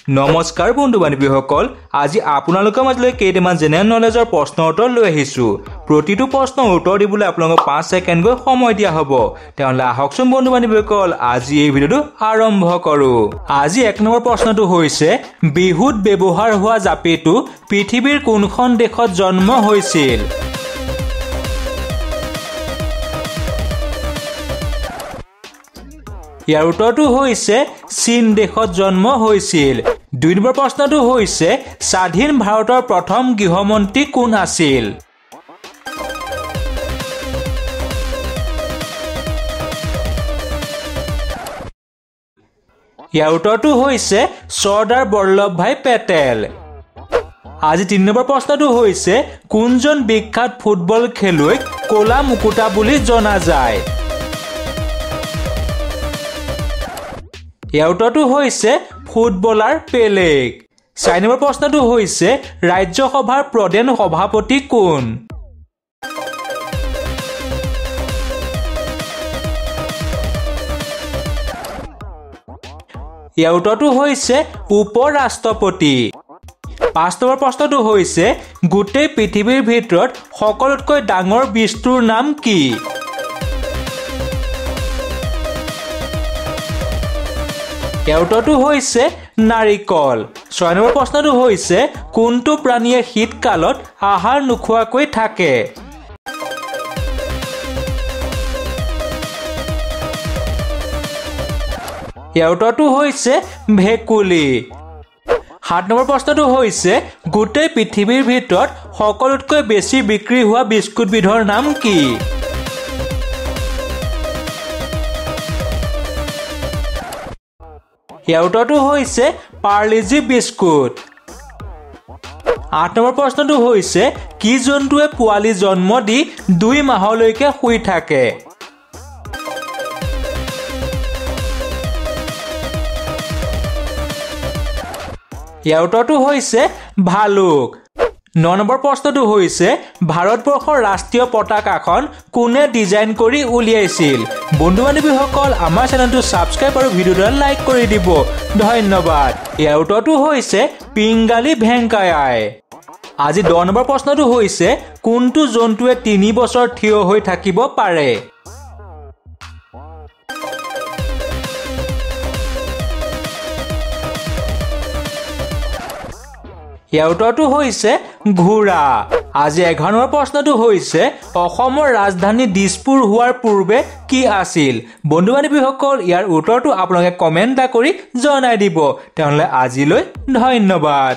নমস্কাৰ বন্ধু বান্ধৱীসকল, আজি আপোনালোকৰ মাজলৈ কেইটামান জেনেৰেল নলেজৰ প্ৰশ্নৰ উত্তৰ লৈ আহিছো। প্ৰতিটো প্ৰশ্নৰ উত্তৰ দিবলৈ আপোনালোকক 5 ছেকেণ্ডকৈ সময় দিয়া হ'ব। তেতিয়াহ'লে আহকচোন বন্ধু বান্ধৱীসকল, আজি এই ভিডিঅ'টো আৰম্ভ কৰোঁ। আজি 1 নম্বৰ প্ৰশ্নটো হৈছে, বিহুত ব্যৱহাৰ হোৱা জাপিটো পৃথিৱীৰ কোনখন দেশত জন্ম হৈছিল? ইয়াৰ উত্তৰটো হৈছে চীন দেশত জন্ম হৈছিল। 2 নম্বৰ প্ৰশ্নটো হৈছে, স্বাধীন ভাৰতৰ প্ৰথম গৃহমন্ত্ৰী কোন আছিল? ইয়াৰ উত্তৰটো হৈছে চৰ্দাৰ বল্লভভাই পেটেল। আজি 3 নম্বৰ প্ৰশ্নটো হৈছে, কোনজন বিখ্যাত ফুটবল খেলুৱৈক ক'লা মুকুতা বুলি জনা যায়? ইয়াৰ উত্তৰটো হৈছে ফুটবলাৰ পেলেক। 4 নম্বৰ প্ৰশ্নটো হৈছে, ৰাজ্যসভাৰ প্ৰধান সভাপতি কোন? ইয়াৰ উত্তৰটো হৈছে উপ-ৰাষ্ট্ৰপতি। 5 নম্বৰ প্ৰশ্নটো হৈছে, গোটেই পৃথিৱীৰ ভিতৰত সকলোতকৈ ডাঙৰ বীজটোৰ নাম কি? ইয়াৰ উত্তৰটো হৈছে নাৰিকল। 6 নম্বৰ প্ৰশ্নটো হৈছে, কোনটো প্ৰাণীয়ে শীতকালত আহাৰ নোখোৱাকৈ থাকে? ইয়াৰ উত্তৰটো হৈছে ভেকুলী। 7 নম্বৰ প্ৰশ্নটো হৈছে, গোটেই পৃথিৱীৰ ভিতৰত সকলোতকৈ বেছি বিক্ৰী হোৱা বিস্কুটবিধৰ নাম কি? ইয়াৰ উত্তৰটো হৈছে পাৰ্লিজি বিস্কুট। 8 নম্বৰ প্ৰশ্নটো হৈছে, কি জন্তুৱে পোৱালি জন্ম দি 2 মাহলৈকে শুই থাকে? ইয়াৰ উত্তৰটো হৈছে ভালুক। 9 নম্বৰ প্ৰশ্নটো হৈছে, ভাৰতবৰ্ষৰ ৰাষ্ট্ৰীয় পতাকাখন কোনে ডিজাইন কৰি উলিয়াইছিল? বন্ধু বান্ধৱীসকল, আমাৰ চেনেলটো ছাবস্ক্ৰাইব আৰু ভিডিঅ'টো লাইক কৰি দিব। ধন্যবাদ। ইয়াৰ উত্তৰটো হৈছে পিংগালী ভেংকায়াই। আজি 10 নম্বৰ প্ৰশ্নটো হৈছে, কোনটো জন্তুৱে 3 বছৰ থিয় হৈ থাকিব পাৰে? ইয়াৰ উত্তৰটো হৈছে ঘোঁৰা। আজি 11 নম্বৰ প্ৰশ্নটো হৈছে, অসমৰ ৰাজধানী দিছপুৰ হোৱাৰ পূৰ্বে কি আছিল? বন্ধু বান্ধৱীসকল, ইয়াৰ উত্তৰটো আপোনালোকে কমেণ্ট কৰি জনাই দিব। তেতিয়াহ'লে আজিলৈ ধন্যবাদ।